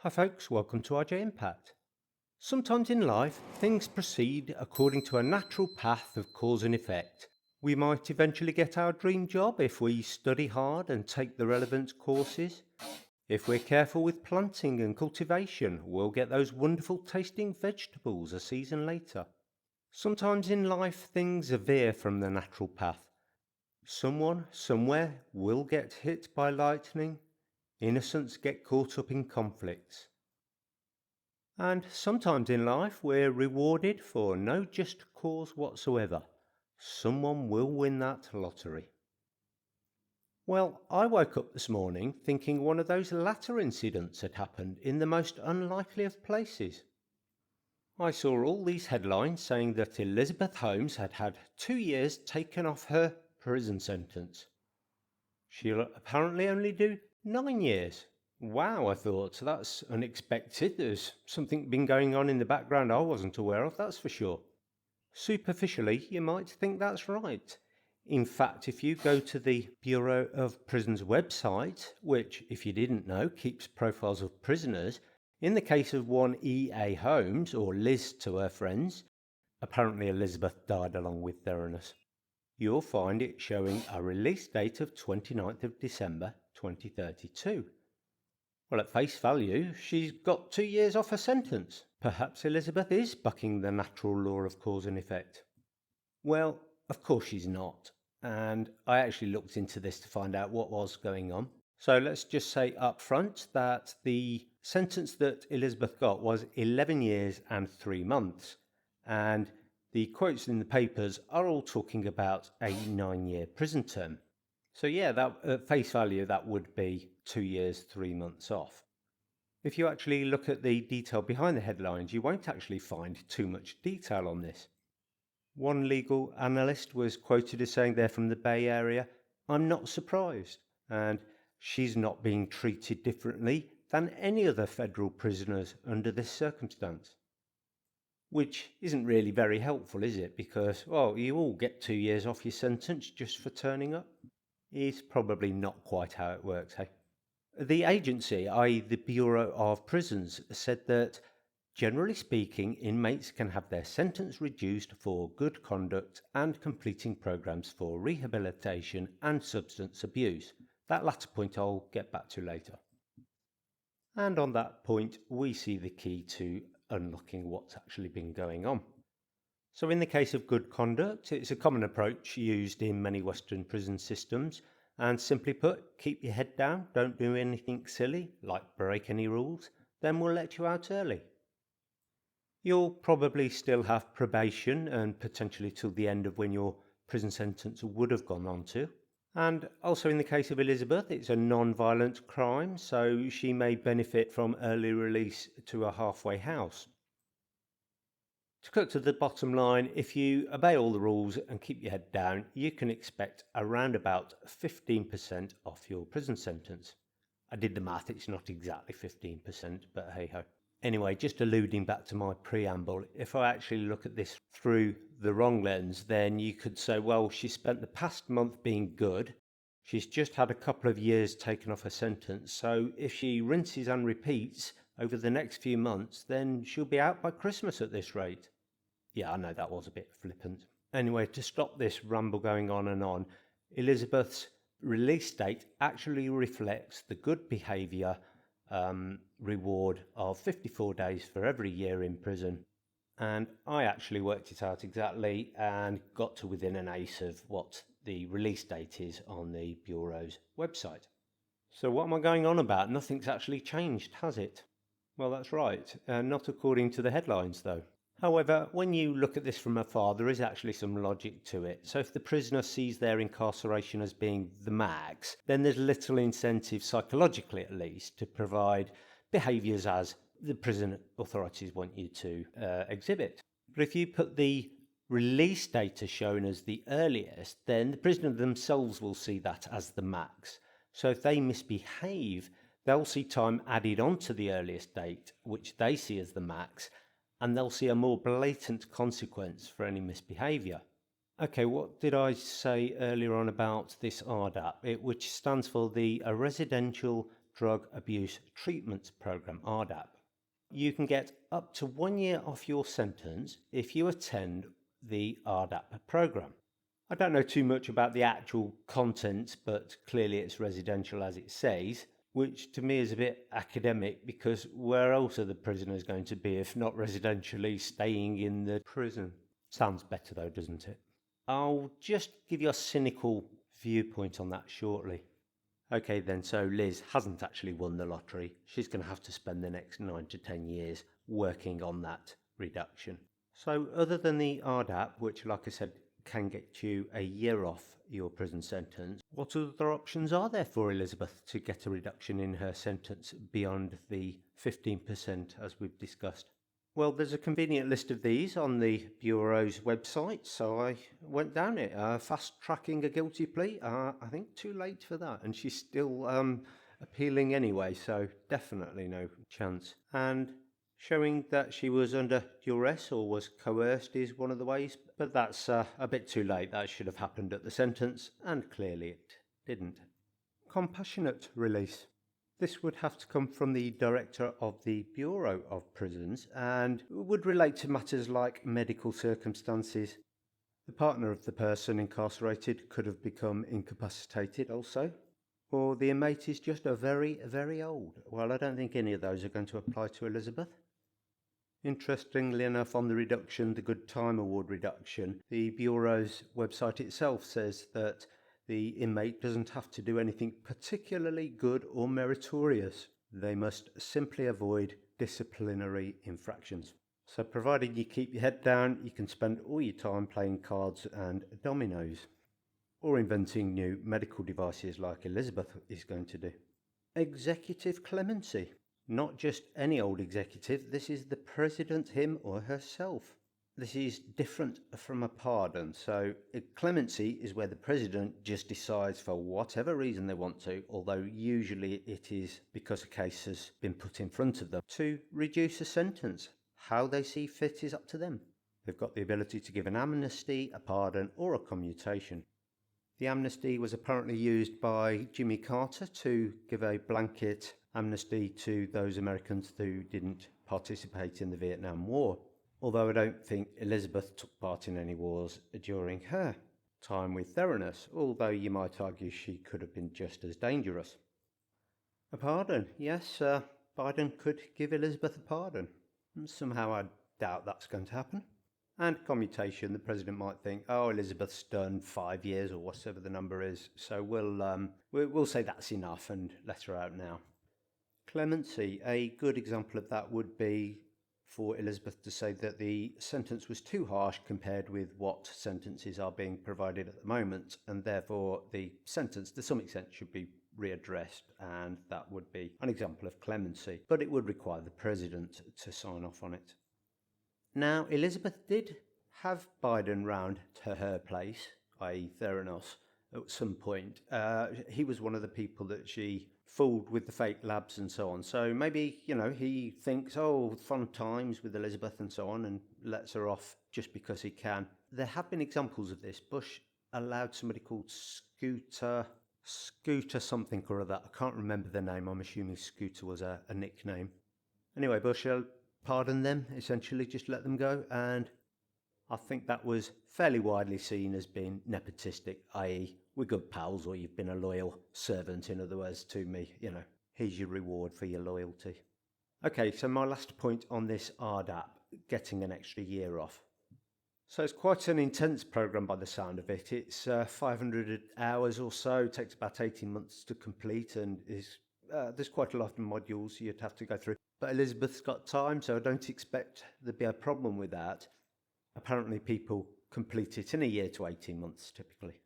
Hi folks, welcome to RJ Impact. Sometimes in life, things proceed according to a natural path of cause and effect. We might eventually get our dream job if we study hard and take the relevant courses. If we're careful with planting and cultivation, we'll get those wonderful tasting vegetables a season later. Sometimes in life, things veer from the natural path. Someone, somewhere, will get hit by lightning. Innocents get caught up in conflicts. And sometimes in life, we're rewarded for no just cause whatsoever. Someone will win that lottery. Well, I woke up this morning thinking one of those latter incidents had happened in the most unlikely of places. I saw all these headlines saying that Elizabeth Holmes had had 2 years taken off her prison sentence. She'll apparently only do 9 years. Wow, I thought, that's unexpected. There's something been going on in the background I wasn't aware of, that's for sure. Superficially, you might think that's right. In fact, if you go to the Bureau of Prisons website, which, if you didn't know, keeps profiles of prisoners, in the case of one E.A. Holmes, or Liz to her friends, apparently Elizabeth died along with Theranos, you'll find it showing a release date of 29th of December 2032. Well, at face value, she's got 2 years off her sentence. Perhaps Elizabeth is bucking the natural law of cause and effect. Well, of course she's not. And I actually looked into this to find out what was going on. So let's just say up front that the sentence that Elizabeth got was 11 years and 3 months. And the quotes in the papers are all talking about a 9-year prison term. So yeah, that at face value, that would be 2 years, 3 months off. If you actually look at the detail behind the headlines, you won't actually find too much detail on this. One legal analyst was quoted as saying they're from the Bay Area. I'm not surprised. And she's not being treated differently than any other federal prisoners under this circumstance. Which isn't really very helpful, is it? Because, well, you all get 2 years off your sentence just for turning up. It's probably not quite how it works, hey? The agency, i.e. the Bureau of Prisons, said that, generally speaking, inmates can have their sentence reduced for good conduct and completing programs for rehabilitation and substance abuse. That latter point I'll get back to later. And on that point, we see the key to unlocking what's actually been going on. So in the case of good conduct, it's a common approach used in many Western prison systems. And simply put, keep your head down, don't do anything silly, like break any rules, then we'll let you out early. You'll probably still have probation and potentially till the end of when your prison sentence would have gone on to. And also in the case of Elizabeth, it's a non-violent crime, so she may benefit from early release to a halfway house. To cut to the bottom line, if you obey all the rules and keep your head down, you can expect around about 15% off your prison sentence. I did the math, it's not exactly 15%, but hey ho. Anyway, just alluding back to my preamble, if I actually look at this through the wrong lens, then you could say, well, she spent the past month being good. She's just had a couple of years taken off her sentence, so if she rinses and repeats over the next few months, then she'll be out by Christmas at this rate. Yeah, I know that was a bit flippant. Anyway, to stop this ramble going on, Elizabeth's release date actually reflects the good behaviour reward of 54 days for every year in prison. And I actually worked it out exactly and got to within an ace of what the release date is on the Bureau's website. So what am I going on about? Nothing's actually changed, has it? Well, that's right. Not according to the headlines, though. However, when you look at this from afar, there is actually some logic to it. So if the prisoner sees their incarceration as being the max, then there's little incentive, psychologically at least, to provide behaviours as the prison authorities want you to exhibit. But if you put the release date as shown as the earliest, then the prisoner themselves will see that as the max. So if they misbehave, they'll see time added on to the earliest date, which they see as the max, and they'll see a more blatant consequence for any misbehaviour. Okay, what did I say earlier on about this RDAP, which stands for the Residential Drug Abuse Treatment Program, RDAP. You can get up to 1 year off your sentence if you attend the RDAP program. I don't know too much about the actual content, but clearly it's residential as it says, which to me is a bit academic, because where else are the prisoners going to be if not residentially staying in the prison? Sounds better though, doesn't it? I'll just give you a cynical viewpoint on that shortly. Okay then, so Liz hasn't actually won the lottery. She's going to have to spend the next 9 to 10 years working on that reduction. So other than the RDAP, which like I said can get you a year off your prison sentence, what other options are there for Elizabeth to get a reduction in her sentence beyond the 15% as we've discussed? Well, there's a convenient list of these on the Bureau's website, so I went down it. Fast-tracking a guilty plea, I think too late for that, and she's still appealing anyway, so definitely no chance. And showing that she was under duress or was coerced is one of the ways, but that's a bit too late. That should have happened at the sentence, and clearly it didn't. Compassionate release. This would have to come from the Director of the Bureau of Prisons and would relate to matters like medical circumstances. The partner of the person incarcerated could have become incapacitated also, or the inmate is just very, very old. Well, I don't think any of those are going to apply to Elizabeth. Interestingly enough, on the reduction, the Good Time Award reduction, the Bureau's website itself says that the inmate doesn't have to do anything particularly good or meritorious. They must simply avoid disciplinary infractions. So provided you keep your head down, you can spend all your time playing cards and dominoes, or inventing new medical devices like Elizabeth is going to do. Executive clemency. Not just any old executive, this is the president, him or herself. This is different from a pardon. So clemency is where the president just decides for whatever reason they want to, although usually it is because a case has been put in front of them, to reduce a sentence. How they see fit is up to them. They've got the ability to give an amnesty, a pardon, or a commutation. The amnesty was apparently used by Jimmy Carter to give a blanket amnesty to those Americans who didn't participate in the Vietnam War. Although I don't think Elizabeth took part in any wars during her time with Theranos, although you might argue she could have been just as dangerous. A pardon. Yes, Biden could give Elizabeth a pardon. Somehow I doubt that's going to happen. And commutation, the president might think, oh, Elizabeth's done 5 years or whatever the number is, so we'll say that's enough and let her out now. Clemency, a good example of that would be for Elizabeth to say that the sentence was too harsh compared with what sentences are being provided at the moment, and therefore the sentence to some extent should be readdressed, and that would be an example of clemency, but it would require the president to sign off on it. Now, Elizabeth did have Biden round to her place, i.e. Theranos, at some point. He was one of the people that she fooled with the fake labs and so on. So maybe, he thinks, oh, fun times with Elizabeth and so on, and lets her off just because he can. There have been examples of this. Bush allowed somebody called Scooter something or other. I can't remember the name. I'm assuming Scooter was a nickname. Anyway, Bush pardoned them, essentially just let them go, and I think that was fairly widely seen as being nepotistic, i.e. we're good pals, or you've been a loyal servant, in other words, to me. Here's your reward for your loyalty. Okay, so my last point on this RDAP, getting an extra year off. So it's quite an intense program by the sound of it. It's 500 hours or so, takes about 18 months to complete, and there's quite a lot of modules you'd have to go through. But Elizabeth's got time, so I don't expect there'd be a problem with that. Apparently people complete it in a year to 18 months typically.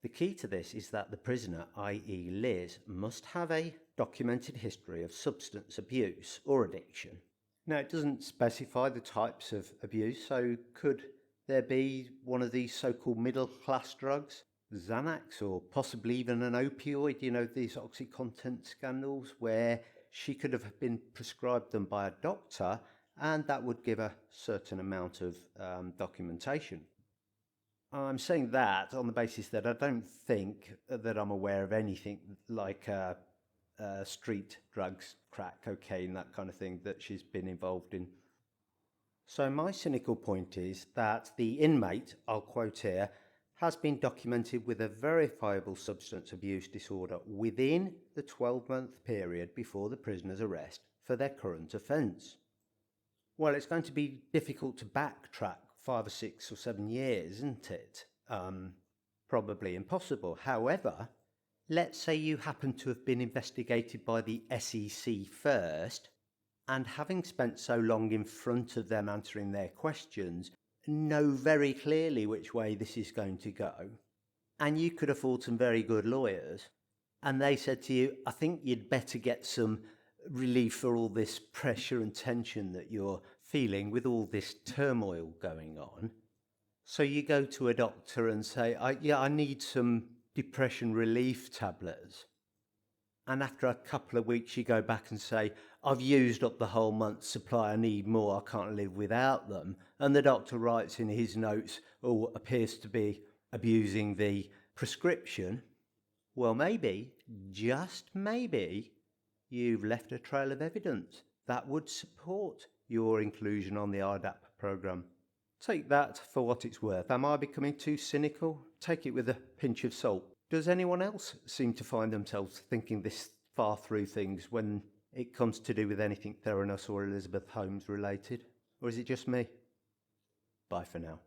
The key to this is that the prisoner, i.e. Liz, must have a documented history of substance abuse or addiction. Now, it doesn't specify the types of abuse, so could there be one of these so-called middle-class drugs, Xanax, or possibly even an opioid, these OxyContin scandals, where she could have been prescribed them by a doctor, and that would give a certain amount of documentation. I'm saying that on the basis that I don't think that I'm aware of anything like street drugs, crack, cocaine, that kind of thing that she's been involved in. So my cynical point is that the inmate, I'll quote here, has been documented with a verifiable substance abuse disorder within the 12-month period before the prisoner's arrest for their current offence. Well, it's going to be difficult to backtrack 5 or 6 or 7 years, isn't it? Probably impossible. However, let's say you happen to have been investigated by the SEC first, and having spent so long in front of them answering their questions, know very clearly which way this is going to go. And you could afford some very good lawyers. And they said to you, I think you'd better get some relief for all this pressure and tension that you're feeling with all this turmoil going on. So you go to a doctor and say, I need some depression relief tablets. And after a couple of weeks, you go back and say, I've used up the whole month's supply, I need more, I can't live without them. And the doctor writes in his notes, or appears to be abusing the prescription. Well, maybe, just maybe, you've left a trail of evidence that would support your inclusion on the RDAP programme. Take that for what it's worth. Am I becoming too cynical? Take it with a pinch of salt. Does anyone else seem to find themselves thinking this far through things when it comes to do with anything Theranos or Elizabeth Holmes related? Or is it just me? Bye for now.